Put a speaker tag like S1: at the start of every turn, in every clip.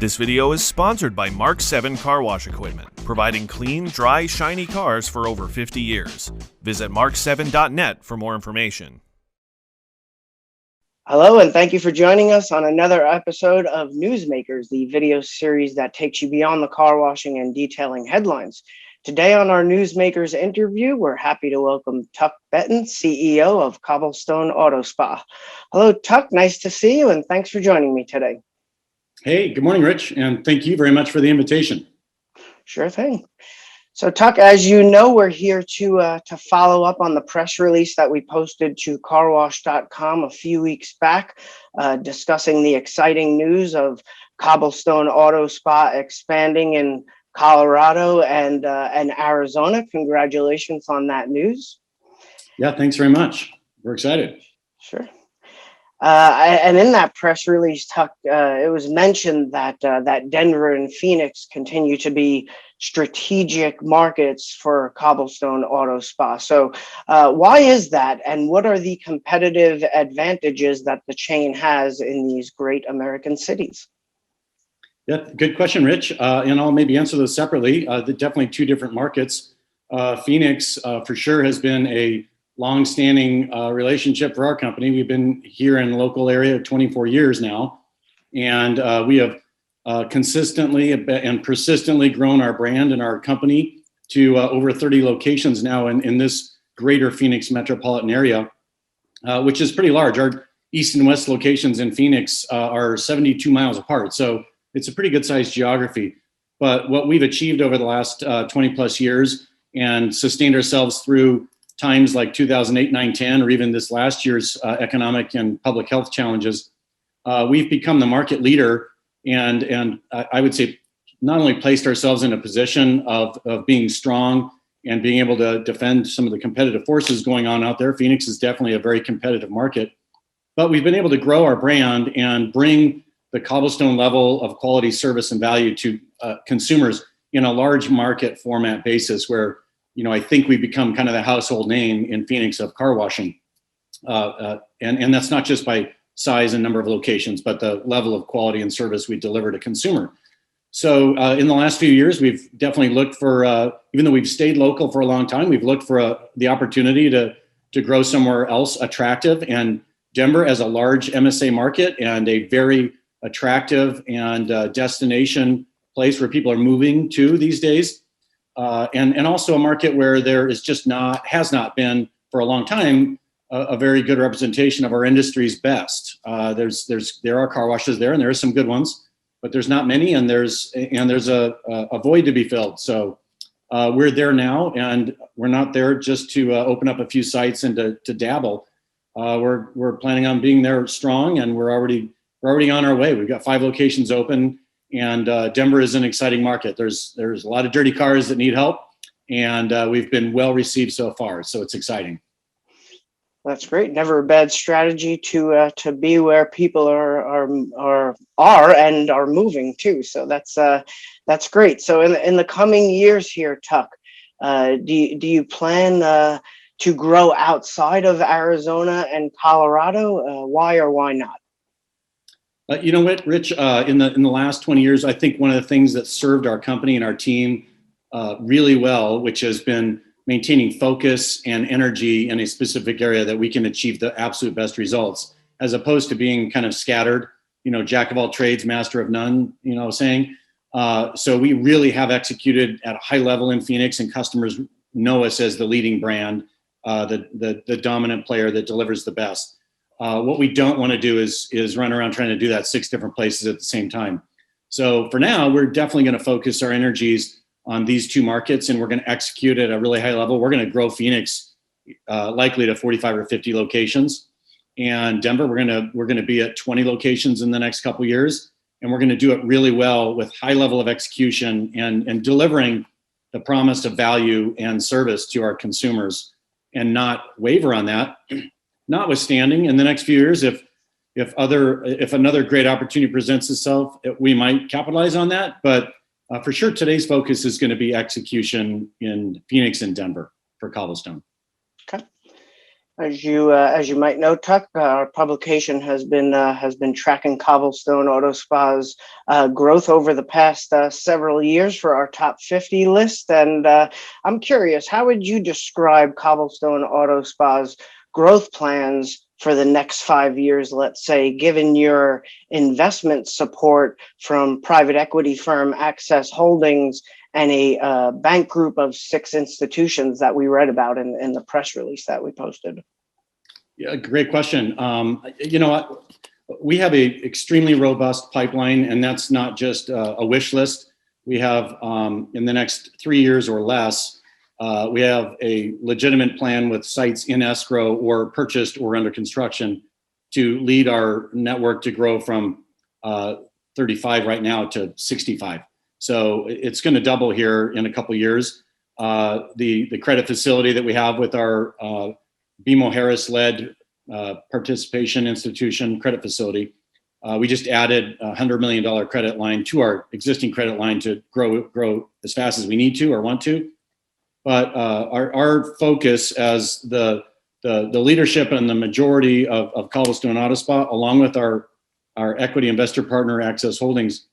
S1: This video is sponsored by Mark 7 Car Wash Equipment, providing clean, dry, shiny cars for over 50 years. Visit mark7.net for more information.
S2: Hello, and thank you for joining us on another episode of Newsmakers, the video series that takes you beyond the car washing and detailing headlines. Today on our Newsmakers interview, we're happy to welcome Tuck Bettin, CEO of Cobblestone Auto Spa. Hello, Tuck. Nice to see you, and thanks for joining me today.
S3: Hey, good morning, Rich, and thank you very much for the invitation.
S2: Sure thing. So, Tuck, as you know, we're here to follow up on the press release that we posted to carwash.com a few weeks back, discussing the exciting news of Cobblestone Auto Spa expanding in Colorado and Arizona. Congratulations on that news.
S3: Yeah, thanks very much. We're excited.
S2: Sure. And in that press release, Tuck, it was mentioned that Denver and Phoenix continue to be strategic markets for Cobblestone Auto Spa. So why is that? And what are the competitive advantages that the chain has in these great American cities?
S3: Yeah, good question, Rich. And I'll maybe answer those separately. They're definitely two different markets. Phoenix, for sure, has been a long-standing relationship for our company. We've been here in the local area 24 years now, and we have consistently and persistently grown our brand and our company to over 30 locations now in this greater Phoenix metropolitan area, which is pretty large. Our east and west locations in Phoenix are 72 miles apart, so it's a pretty good-sized geography. But what we've achieved over the last 20 plus years and sustained ourselves through times like 2008, 9, 10, or even this last year's economic and public health challenges, we've become the market leader and I would say not only placed ourselves in a position of being strong and being able to defend some of the competitive forces going on out there. Phoenix is definitely a very competitive market, but we've been able to grow our brand and bring the Cobblestone level of quality, service, and value to consumers in a large market format basis where, you know, I think we've become kind of the household name in Phoenix of car washing. And that's not just by size and number of locations, but the level of quality and service we deliver to consumer. So in the last few years, we've definitely looked for, even though we've stayed local for a long time, we've looked for the opportunity to grow somewhere else attractive. And Denver, as a large MSA market and a very attractive and destination place where people are moving to these days, and also a market where there is just has not been for a long time a very good representation of our industry's best. There are car washes there, and there are some good ones, but there's not many, and there's a void to be filled. So we're there now, and we're not there just to open up a few sites and to dabble. We're planning on being there strong, and we're already on our way. We've got 5 locations open. And Denver is an exciting market. There's a lot of dirty cars that need help, and we've been well received so far. So it's exciting.
S2: That's great. Never a bad strategy to be where people are and are moving too. So that's great. So in the coming years here, Tuck, do you plan to grow outside of Arizona and Colorado? Why or why not?
S3: You know what, Rich, in the last 20 years, I think one of the things that served our company and our team really well, which has been maintaining focus and energy in a specific area that we can achieve the absolute best results, as opposed to being kind of scattered, you know, jack of all trades, master of none, you know, saying. So we really have executed at a high level in Phoenix, and customers know us as the leading brand, the dominant player that delivers the best. What we don't want to do is run around trying to do that 6 different places at the same time. So for now, we're definitely going to focus our energies on these 2 markets, and we're going to execute at a really high level. We're going to grow Phoenix likely to 45 or 50 locations, and Denver we're going to be at 20 locations in the next couple of years, and we're going to do it really well with high level of execution and delivering the promise of value and service to our consumers, and not waver on that. Notwithstanding, in the next few years, if another great opportunity presents itself, we might capitalize on that. But for sure, today's focus is going to be execution in Phoenix and Denver for Cobblestone.
S2: Okay. As you might know, Tuck, our publication has been tracking Cobblestone Auto Spa's growth over the past several years for our top 50 list. And I'm curious, how would you describe Cobblestone Auto Spa's growth plans for the next 5 years, let's say, given your investment support from private equity firm Access Holdings and a bank group of 6 institutions that we read about in the press release that we posted?
S3: Yeah, great question. We have a extremely robust pipeline, and that's not just a wish list. We have in the next 3 years or less, we have a legitimate plan with sites in escrow or purchased or under construction to lead our network to grow from 35 right now to 65. So it's going to double here in a couple of years. The credit facility that we have with our BMO Harris-led participation institution credit facility, we just added a $100 million credit line to our existing credit line to grow as fast as we need to or want to. But our focus as the leadership and the majority of Cobblestone Auto Spa, along with our equity investor partner Access Holdings,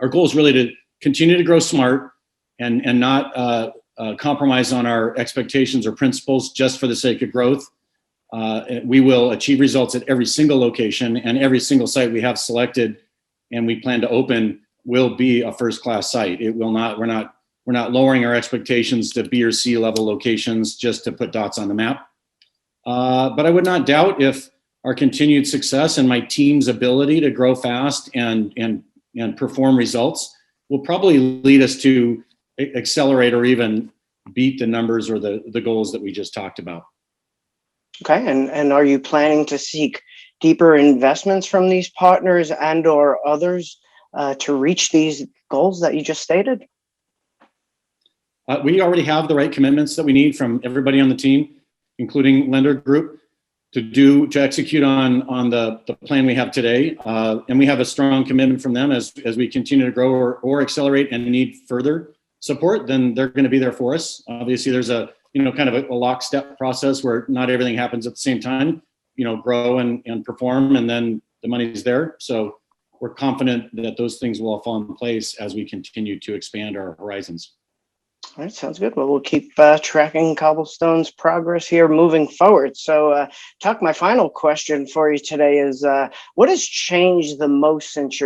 S3: our goal is really to continue to grow smart and not compromise on our expectations or principles just for the sake of growth. We will achieve results at every single location, and every single site we have selected and we plan to open will be a first-class site. It will not. We're not lowering our expectations to B or C level locations just to put dots on the map. But I would not doubt if our continued success and my team's ability to grow fast and perform results will probably lead us to accelerate or even beat the numbers or the goals that we just talked about.
S2: Okay, and are you planning to seek deeper investments from these partners and or others to reach these goals that you just stated?
S3: We already have the right commitments that we need from everybody on the team, including lender group, to execute on the plan we have today. And we have a strong commitment from them as we continue to grow or accelerate and need further support, then they're going to be there for us. Obviously, there's a kind of a lockstep process where not everything happens at the same time, grow and perform, and then the money's there. So we're confident that those things will all fall in place as we continue to expand our horizons.
S2: All right, sounds good. Well, we'll keep tracking Cobblestone's progress here moving forward. So, Tuck, my final question for you today is, what has changed the most since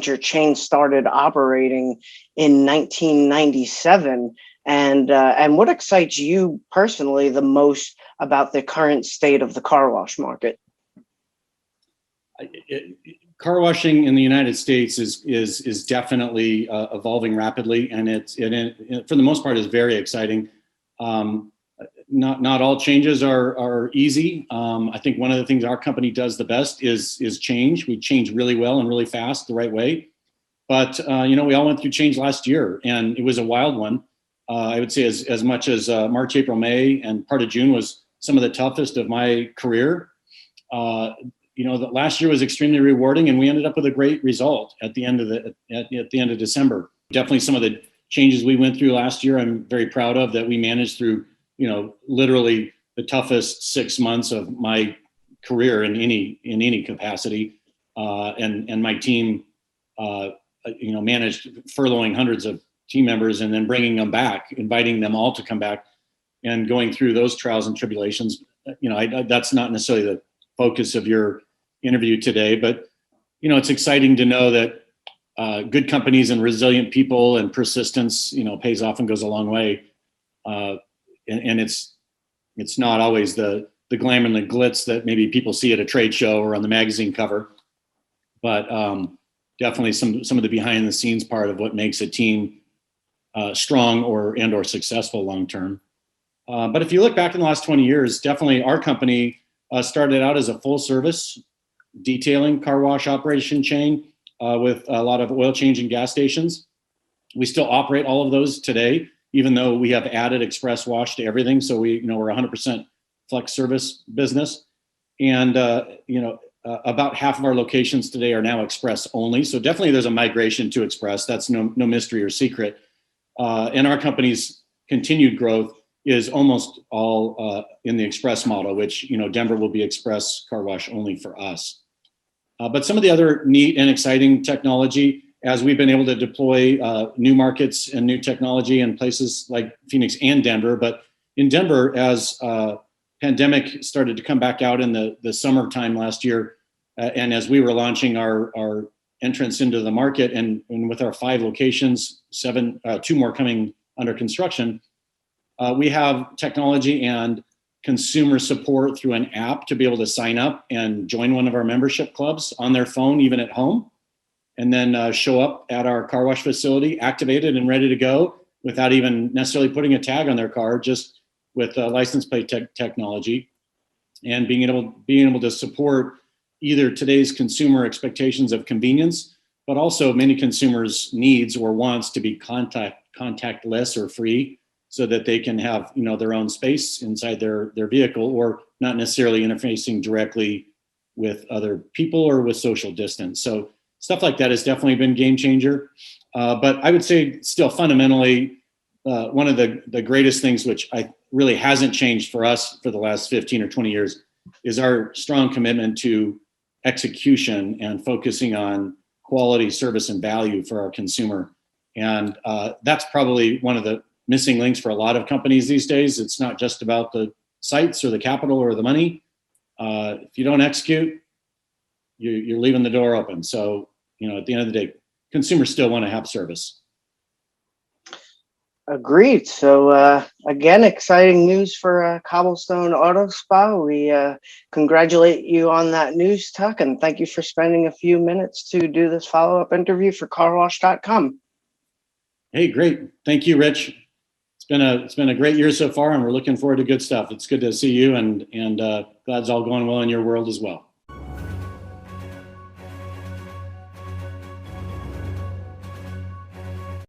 S2: your chain started operating in 1997, and what excites you personally the most about the current state of the car wash market?
S3: Car washing in the United States is definitely evolving rapidly, and it for the most part is very exciting. Not all changes are easy. I think one of the things our company does the best is change. We change really well and really fast, the right way. But we all went through change last year, and it was a wild one. I would say as much as March, April, May, and part of June was some of the toughest of my career. The last year was extremely rewarding, and we ended up with a great result at the end of December. Definitely some of the changes we went through last year, I'm very proud of that we managed through, literally the toughest 6 months of my career in any capacity. And my team, managed furloughing hundreds of team members and then bringing them back, inviting them all to come back and going through those trials and tribulations. That's not necessarily the focus of your interview today, but it's exciting to know that good companies and resilient people and persistence pays off and goes a long way, and it's not always the glamour and the glitz that maybe people see at a trade show or on the magazine cover, but definitely some of the behind the scenes part of what makes a team strong or successful long term. But if you look back in the last 20 years, definitely our company started out as a full service detailing car wash operation chain with a lot of oil change and gas stations. We still operate all of those today, even though we have added express wash to everything. So we're 100% flex service business. And, about half of our locations today are now express only. So definitely there's a migration to express. That's no mystery or secret. And our company's continued growth is almost all in the express model, which, you know, Denver will be express car wash only for us. But some of the other neat and exciting technology, as we've been able to deploy new markets and new technology in places like Phoenix and Denver. But in Denver, as pandemic started to come back out in the summertime last year, and as we were launching our entrance into the market, and with our 5 locations, 2 more coming under construction, we have technology and consumer support through an app to be able to sign up and join one of our membership clubs on their phone, even at home, and then show up at our car wash facility, activated and ready to go without even necessarily putting a tag on their car, just with license plate technology, and being able to support either today's consumer expectations of convenience, but also many consumers' needs or wants to be contactless or free, so that they can have, you know, their own space inside their vehicle, or not necessarily interfacing directly with other people or with social distance. So stuff like that has definitely been game changer. But I would say still fundamentally, one of the greatest things, which I really hasn't changed for us for the last 15 or 20 years, is our strong commitment to execution and focusing on quality, service, and value for our consumer. And that's probably one of the missing links for a lot of companies these days. It's not just about the sites or the capital or the money. If you don't execute, you're leaving the door open. So, you know, at the end of the day, consumers still want to have service.
S2: Agreed. So again, exciting news for Cobblestone Auto Spa. We congratulate you on that news, Tuck, and thank you for spending a few minutes to do this follow-up interview for Carwash.com.
S3: Hey, great. Thank you, Rich. It's been a great year so far, and we're looking forward to good stuff. It's good to see you, and glad it's all going well in your world as well.